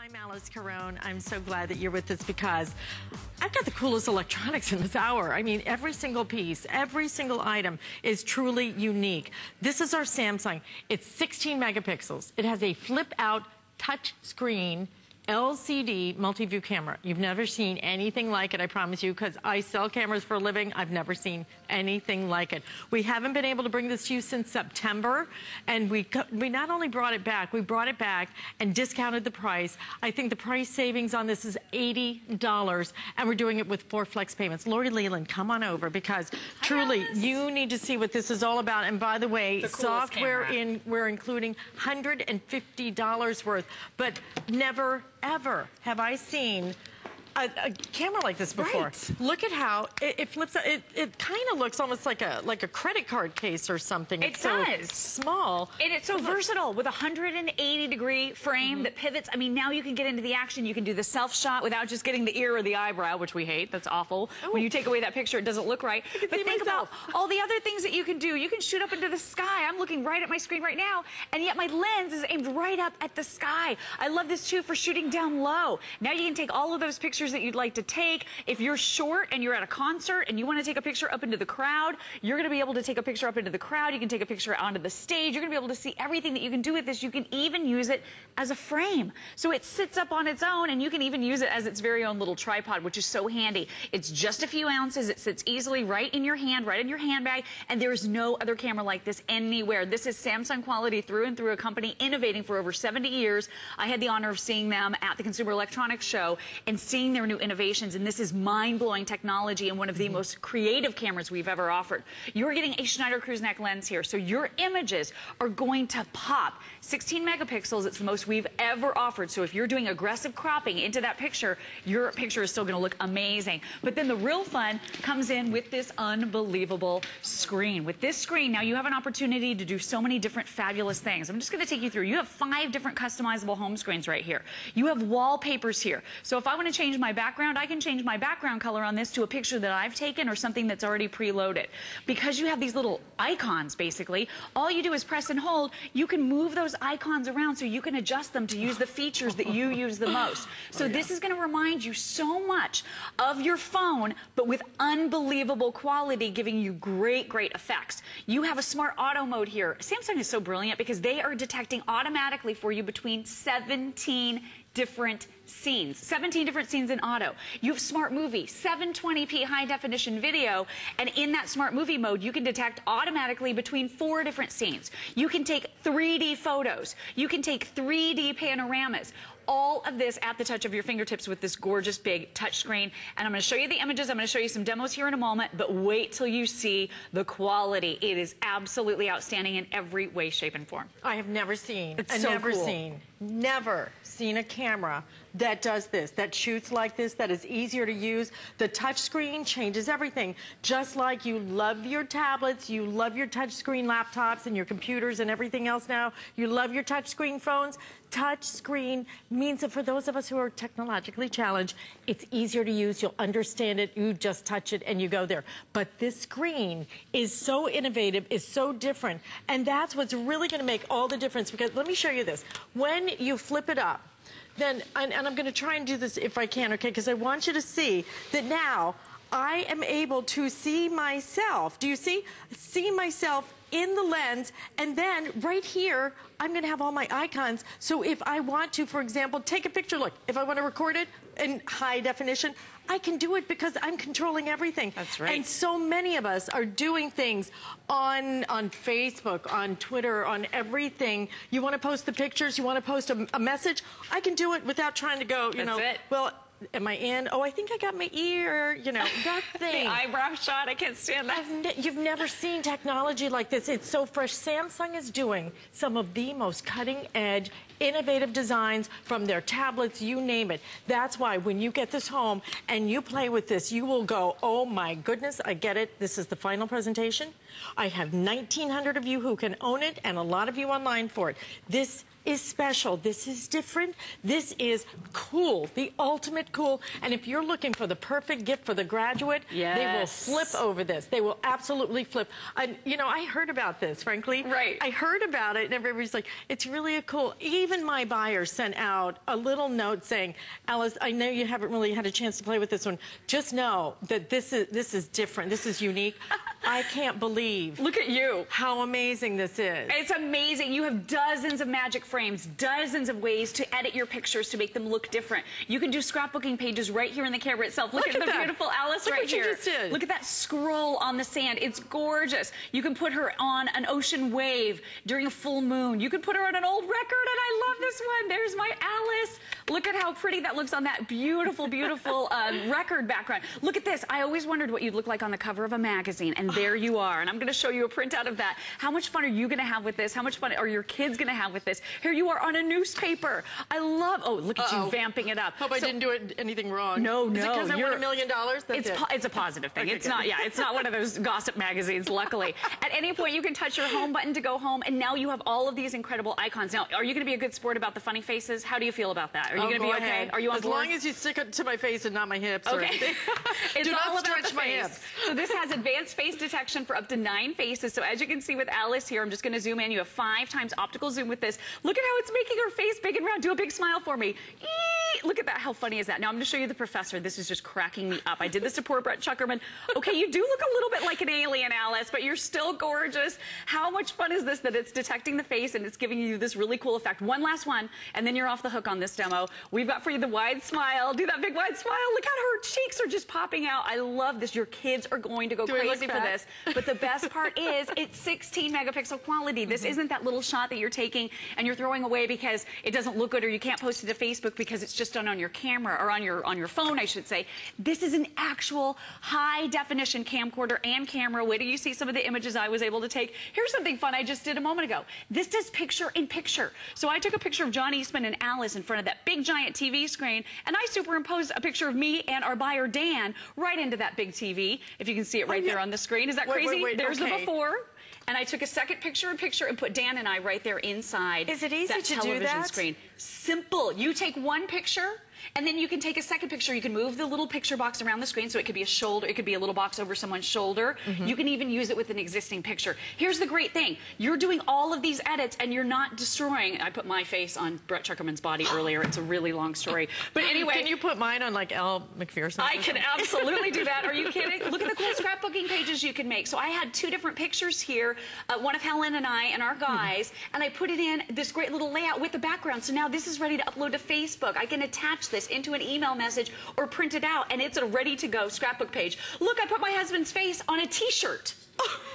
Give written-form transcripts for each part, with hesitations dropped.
I'm Alice Carone. I'm so glad that you're with us because I've got the coolest electronics in this hour. I mean, every single piece, every single item is truly unique. This is our Samsung. It's 16 megapixels. It has a flip-out touch screen LCD multi-view camera. You've never seen anything like it, I promise you, because I sell cameras for a living. I've never seen anything like it. We haven't been able to bring this to you since September, and we not only brought it back, we brought it back and discounted the price. I think the price savings on this is $80, and we're doing it with 4 flex payments. Lori Leland, come on over, because truly, you need to see what this is all about. And by the way, software we're including $150 worth, but never ever have I seen a camera like this before. Right. Look at how it flips out. It kind of looks almost like a credit card case or something. It does. So small. And it's so versatile with a 180-degree frame that pivots. I mean, now you can get into the action. You can do the self-shot without just getting the ear or the eyebrow, which we hate. That's awful. Oh. When you take away that picture, it doesn't look right. But think about all the other things that you can do. You can shoot up into the sky. I'm looking right at my screen right now, and yet my lens is aimed right up at the sky. I love this, too, for shooting down low. Now you can take all of those pictures that you'd like to take. If you're short and you're at a concert and you want to take a picture up into the crowd, you're going to be able to take a picture up into the crowd. You can take a picture onto the stage. You're going to be able to see everything that you can do with this. You can even use it as a frame. So it sits up on its own, and you can even use it as its very own little tripod, which is so handy. It's just a few ounces. It sits easily right in your hand, right in your handbag, and there is no other camera like this anywhere. This is Samsung quality through and through, a company innovating for over 70 years. I had the honor of seeing them at the Consumer Electronics Show and seeing their new innovations, and this is mind-blowing technology and one of the most creative cameras we've ever offered. You're getting a Schneider cruise neck lens here, so your images are going to pop. 16 megapixels, it's the most we've ever offered, so if you're doing aggressive cropping into that picture, your picture is still going to look amazing. But then the real fun comes in with this unbelievable screen. With this screen, now you have an opportunity to do so many different fabulous things. I'm just going to take you through. You have 5 different customizable home screens right here. You have wallpapers here, so if I want to change my background, I can change my background color on this to a picture that I've taken or something that's already preloaded. Because you have these little icons, basically, all you do is press and hold. You can move those icons around so you can adjust them to use the features that you use the most. So this is going to remind you so much of your phone, but with unbelievable quality, giving you great, great effects. You have a smart auto mode here. Samsung is so brilliant because they are detecting automatically for you between 17 different scenes, 17 different scenes in auto. You have smart movie, 720p high definition video, and in that smart movie mode, you can detect automatically between 4 different scenes. You can take 3D photos. You can take 3D panoramas. All of this at the touch of your fingertips with this gorgeous big touch screen. And I'm going to show you the images. I'm going to show you some demos here in a moment, but wait till you see the quality. It is absolutely outstanding in every way, shape, and form. I have never seen, Never seen a camera that does this, that shoots like this, that is easier to use. The touch screen changes everything. Just like you love your tablets, you love your touch screen laptops and your computers and everything else now, you love your touch screen phones. Touch screen means that for those of us who are technologically challenged, it's easier to use. You'll understand it. You just touch it and you go there. But this screen is so innovative, is so different. And that's what's really going to make all the difference. Because let me show you this. When you flip it up, then, and I'm going to try and do this if I can, okay? Because I want you to see that now I am able to see myself. Do you see? See myself in the lens, and then right here, I'm gonna have all my icons. So if I want to, for example, take a picture, look, if I wanna record it in high definition, I can do it because I'm controlling everything. That's right. And so many of us are doing things on Facebook, on Twitter, on everything. You wanna post the pictures, you wanna post a message, I can do it without trying to go, you know, well, am I in? Oh, I think I got my ear, you know, that thing. The eyebrow shot, I can't stand that. You've never seen technology like this. It's so fresh. Samsung is doing some of the most cutting-edge, innovative designs from their tablets, you name it. That's why when you get this home and you play with this, you will go, oh my goodness, I get it. This is the final presentation. I have 1,900 of you who can own it and a lot of you online for it. This is special. This is different. This is cool, the ultimate cool. And if you're looking for the perfect gift for the graduate, they will flip over this. They will absolutely flip. You know, I heard about this, frankly. Right. I heard about it, and everybody's like, it's really a cool. Even my buyer sent out a little note saying, Alice, I know you haven't really had a chance to play with this one. Just know that this is different. This is unique. I can't believe. Look at you. How amazing this is. It's amazing. You have dozens of magic frames, dozens of ways to edit your pictures to make them look different. You can do scrapbooking pages right here in the camera itself. Look at the beautiful Alice right here. Look what you just did. Look at that scroll on the sand. It's gorgeous. You can put her on an ocean wave during a full moon. You can put her on an old record, and I love this one. There's my Alice. Look at how pretty that looks on that beautiful, beautiful record background. Look at this. I always wondered what you'd look like on the cover of a magazine, and there you are. And I'm going to show you a printout of that. How much fun are you going to have with this? How much fun are your kids going to have with this? Here you are on a newspaper. I love, oh, look at you vamping it up. Hope I didn't do anything wrong. No, no. Is it because I won $1 million? That's it. It's a positive thing. Okay, it's not, it's not one of those gossip magazines, luckily. At any point, you can touch your home button to go home, and now you have all of these incredible icons. Now, are you going to be a good sport about the funny faces? How do you feel about that? Are you going to be okay? Are you on board? As long as you stick it to my face and not my hips or okay. anything. It's do all not about stretch the my face. hips. So this has advanced face detection for up to 9 faces. So as you can see with Alice here, I'm just going to zoom in. You have 5 times optical zoom with this. Look at how it's making her face big and round. Do a big smile for me. Eee! Look at that. How funny is that? Now I'm going to show you the professor. This is just cracking me up. I did this to poor Brett Chuckerman. Okay, you do look a little bit like an alien, Alice, but you're still gorgeous. How much fun is this that it's detecting the face and it's giving you this really cool effect? One last one, and then you're off the hook on this demo. We've got for you the wide smile. Do that big wide smile. Look how her cheeks are just popping out. I love this. Your kids are going to go crazy for this. But the best part is it's 16 megapixel quality. This isn't that little shot that you're taking and you're throwing away because it doesn't look good or you can't post it to Facebook because it's just done on your camera or on your phone, I should say. This is an actual high definition camcorder and camera. Wait till you see some of the images I was able to take. Here's something fun I just did a moment ago. This does picture in picture. So I took a picture of John Eastman and Alice in front of that big giant TV screen, and I superimposed a picture of me and our buyer Dan right into that big TV. If you can see it right there on the screen. Is that crazy? There's the before. And I took a second picture in picture and put Dan and I right there inside. Is it easy that to television do that? Screen. Simple. You take one picture, and then you can take a second picture. You can move the little picture box around the screen, so it could be a shoulder, it could be a little box over someone's shoulder. You can even use it with an existing picture. Here's the great thing. You're doing all of these edits, and you're not destroying. I put my face on Brett Chuckerman's body earlier. It's a really long story. But anyway. Can you put mine on like Elle McPherson? I can absolutely do that. Are you kidding? Look at the cool scrapbooking pages you can make. So I had 2 different pictures here, one of Helen and I and our guys, and I put it in this great little layout with the background. So now this is ready to upload to Facebook. I can attach this into an email message or print it out, and it's a ready-to-go scrapbook page. Look, I put my husband's face on a T-shirt.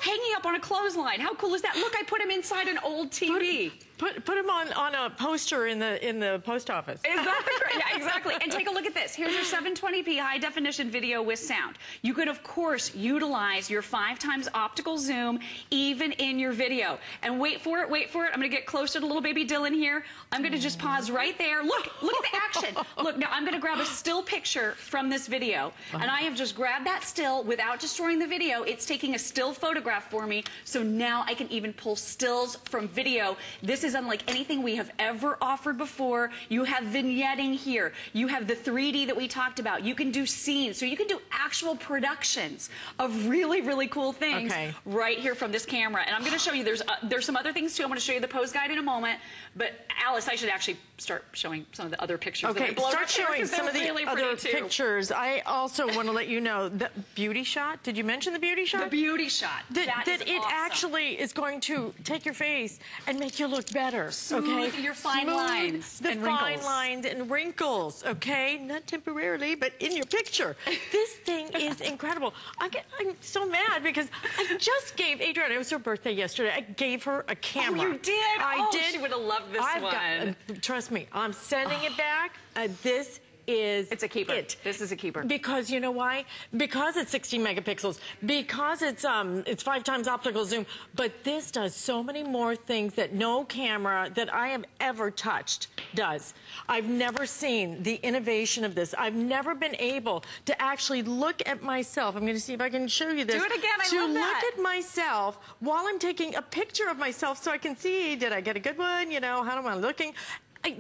Hanging up on a clothesline. How cool is that? Look, I put him inside an old TV. Put him on a poster in the post office. Exactly. Yeah, exactly. And take a look at this. Here's your 720p high definition video with sound. You could, of course, utilize your 5 times optical zoom even in your video. And wait for it, wait for it. I'm going to get closer to little baby Dylan here. I'm going to just pause right there. Look at the action. Look, now I'm going to grab a still picture from this video. And I have just grabbed that still without destroying the video. It's taking a still photograph for me. So now I can even pull stills from video. This is unlike anything we have ever offered before. You have vignetting here. You have the 3D that we talked about. You can do scenes. So you can do actual productions of really, really cool things right here from this camera. And I'm going to show you, there's some other things too. I'm going to show you the pose guide in a moment. But Alice, I should actually start showing some of the other pictures. Okay, start showing some of the other pictures. I also want to let you know the beauty shot. Did you mention the beauty shot? The beauty shot. That it awesome. Actually is going to take your face and make you look better. Smooth your fine lines and wrinkles. Fine lines and wrinkles, okay? Not temporarily, but in your picture. This thing is incredible. I'm so mad because I just gave Adrienne, it was her birthday yesterday, I gave her a camera. Oh, you did? I did. She would have loved this one. Trust me, I'm sending it back. This is It's a keeper. This is a keeper. Because you know why? Because it's 16 megapixels, because it's 5 times optical zoom, but this does so many more things that no camera that I have ever touched does. I've never seen the innovation of this. I've never been able to actually look at myself. I'm going to see if I can show you this. Do it again. I love that. To look at myself while I'm taking a picture of myself so I can see, did I get a good one? You know, how am I looking?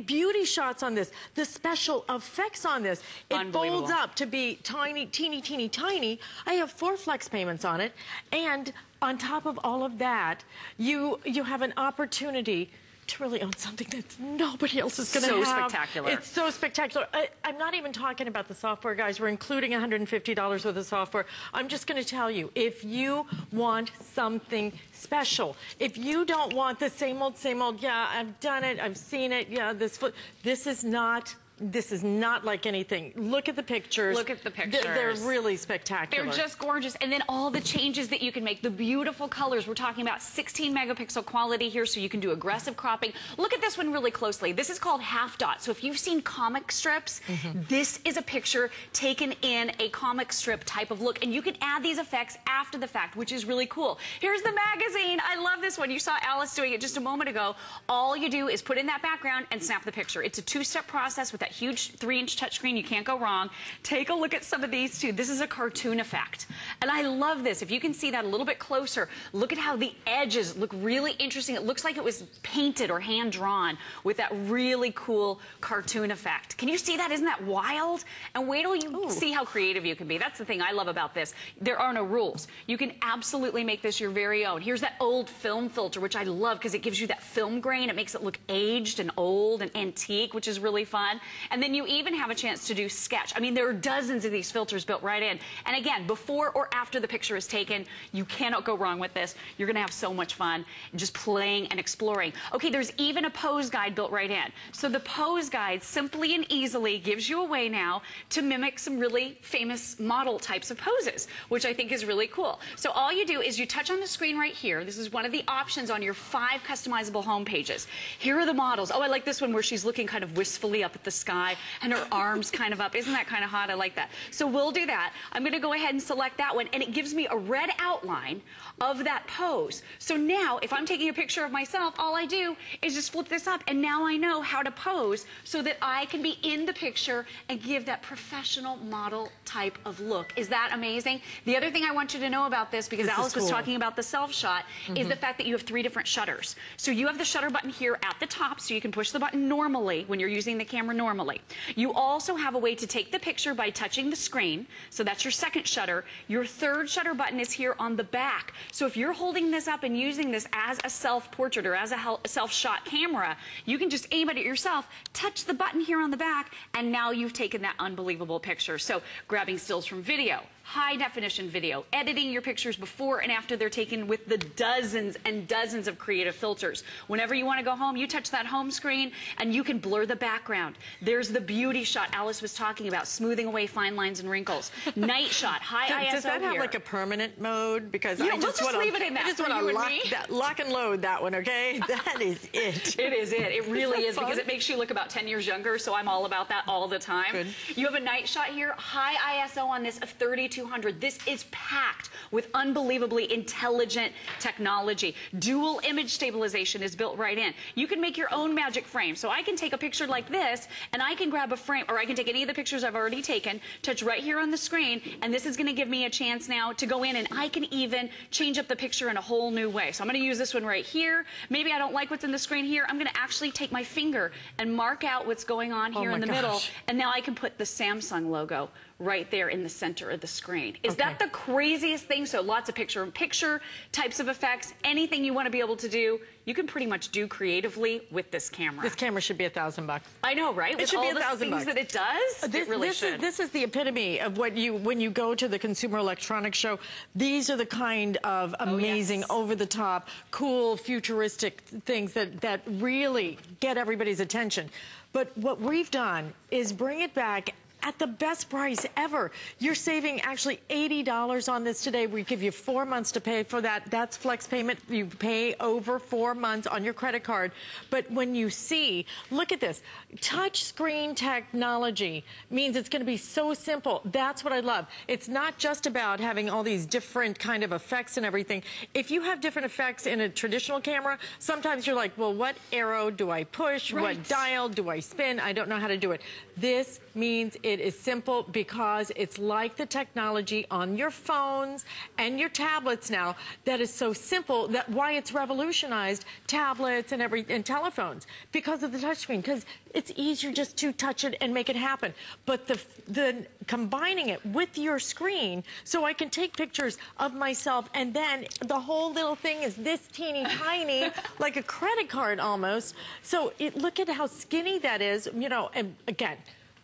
Beauty shots on this, the special effects on this. It folds up to be tiny, teeny, teeny, tiny. I have 4 flex payments on it. And on top of all of that, you have an opportunity to really own something that nobody else is going to have. So spectacular. It's so spectacular. I'm not even talking about the software, guys. We're including $150 worth of software. I'm just going to tell you, if you want something special, if you don't want the same old, yeah, I've done it, I've seen it, yeah, this is not like anything. Look at the pictures. Look at the pictures. They're really spectacular. They're just gorgeous. And then all the changes that you can make, the beautiful colors. We're talking about 16 megapixel quality here, so you can do aggressive cropping. Look at this one really closely. This is called half dot. So if you've seen comic strips, this is a picture taken in a comic strip type of look. And you can add these effects after the fact, which is really cool. Here's the magazine. I love this one. You saw Alice doing it just a moment ago. All you do is put in that background and snap the picture. It's a 2-step process with that huge 3-inch touchscreen. You can't go wrong. Take a look at some of these too. This is a cartoon effect. And I love this. If you can see that a little bit closer, look at how the edges look really interesting. It looks like it was painted or hand drawn with that really cool cartoon effect. Can you see that? Isn't that wild? And wait till you see how creative you can be. That's the thing I love about this. There are no rules. You can absolutely make this your very own. Here's that old film filter, which I love because it gives you that film grain. It makes it look aged and old and antique, which is really fun. And then you even have a chance to do sketch. I mean, there are dozens of these filters built right in. And again, before or after the picture is taken, you cannot go wrong with this. You're going to have so much fun just playing and exploring. Okay, there's even a pose guide built right in. So the pose guide simply and easily gives you a way now to mimic some really famous model types of poses, which I think is really cool. So all you do is you touch on the screen right here. This is one of the options on your 5 customizable home pages. Here are the models. Oh, I like this one where she's looking kind of wistfully up at the sky and her arms kind of up. Isn't that kind of hot? I like that. So we'll do that. I'm going to go ahead and select that one, and it gives me a red outline of that pose. So now, if I'm taking a picture of myself, all I do is just flip this up, and now I know how to pose so that I can be in the picture and give that professional model type of look. Is that amazing? The other thing I want you to know about this, because Alice was talking about the self shot, is the fact that you have 3 different shutters. So you have the shutter button here at the top, so you can push the button normally when you're using the camera normally. You also have a way to take the picture by touching the screen. So that's your second shutter. Your third shutter button is here on the back. So if you're holding this up and using this as a self-portrait or as a self-shot camera, you can just aim it at yourself, touch the button here on the back, and now you've taken that unbelievable picture. So grabbing stills from video, high definition video, editing your pictures before and after they're taken with the dozens and dozens of creative filters. Whenever you want to go home, you touch that home screen and you can blur the background. There's the beauty shot Alice was talking about, smoothing away fine lines and wrinkles. Night shot, high ISO. Does that have like a permanent mode? Because I just want to leave it in that. I just want to lock and load that one, okay? That is it. It is it. It really is, because it makes you look about 10 years younger, so I'm all about that all the time. Good. You have a night shot here, high ISO on this of 3200. This is packed with unbelievably intelligent technology. Dual image stabilization is built right in. You can make your own magic frame. So I can take a picture like this, and I can grab a frame, or I can take any of the pictures I've already taken, touch right here on the screen, and this is going to give me a chance now to go in, and I can even change up the picture in a whole new way. So I'm going to use this one right here. Maybe I don't like what's in the screen here. I'm going to actually take my finger and mark out what's going on here in the middle, and now I can put the Samsung logo right there in the center of the screen. Is that the craziest thing? So lots of picture-in-picture types of effects, anything you want to be able to do, you can pretty much do creatively with this camera. This camera should be $1,000. I know, right? It should be $1,000. With all the things that it does, it really should. This is the epitome of what when you go to the Consumer Electronics Show, these are the kind of amazing, over-the-top, cool, futuristic things that really get everybody's attention. But what we've done is bring it back at the best price ever. You're saving actually $80 on this today. We give you 4 months to pay for that. That's flex payment. You pay over 4 months on your credit card. But when you see, look at this. Touch screen technology means it's going to be so simple. That's what I love. It's not just about having all these different kind of effects and everything. If you have different effects in a traditional camera, sometimes you're like, well, what arrow do I push? Right. What dial do I spin? I don't know how to do it. This means it is simple because it's like the technology on your phones and your tablets now that is so simple that why it's revolutionized tablets and telephones because of the touchscreen, because it's easier just to touch it and make it happen. But the combining it with your screen so I can take pictures of myself and then the whole little thing is this teeny tiny, like a credit card almost. So look at how skinny that is, you know, and again,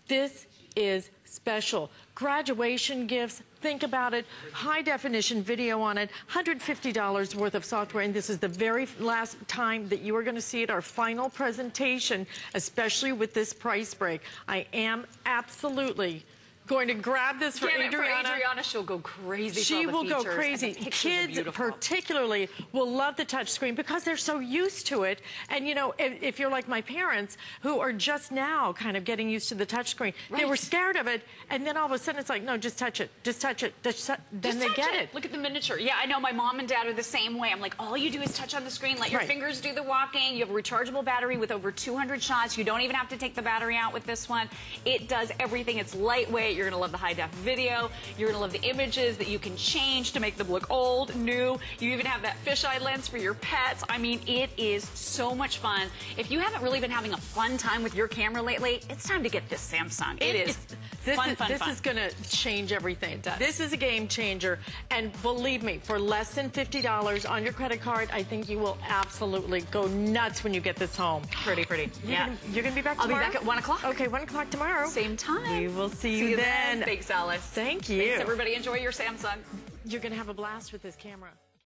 this is special. Graduation gifts, think about it. High definition video on it, $150 worth of software, and this is the very last time that you are going to see it, our final presentation, especially with this price break. I am absolutely going to grab this for Adriana. For Adriana, she'll go crazy. She will go crazy. Kids particularly will love the touch screen because they're so used to it. And you know, if you're like my parents who are just now kind of getting used to the touch screen, they were scared of it, and then all of a sudden it's like, no, just touch it, just touch it. Then they get it. Look at the miniature. Yeah, I know my mom and dad are the same way. I'm like, all you do is touch on the screen, let your fingers do the walking. You have a rechargeable battery with over 200 shots. You don't even have to take the battery out with this one. It does everything. It's lightweight. You're going to love the high-def video. You're going to love the images that you can change to make them look old, new. You even have that fisheye lens for your pets. I mean, it is so much fun. If you haven't really been having a fun time with your camera lately, it's time to get this Samsung. It is fun. This is going to change everything. It does. This is a game changer. And believe me, for less than $50 on your credit card, I think you will absolutely go nuts when you get this home. Pretty. Yeah. You're going to be back tomorrow? I'll be back at 1 o'clock. Okay, 1 o'clock tomorrow. Same time. We will see you then. Thanks, Alice. Thank you. Thanks, everybody. Enjoy your Samsung. You're going to have a blast with this camera.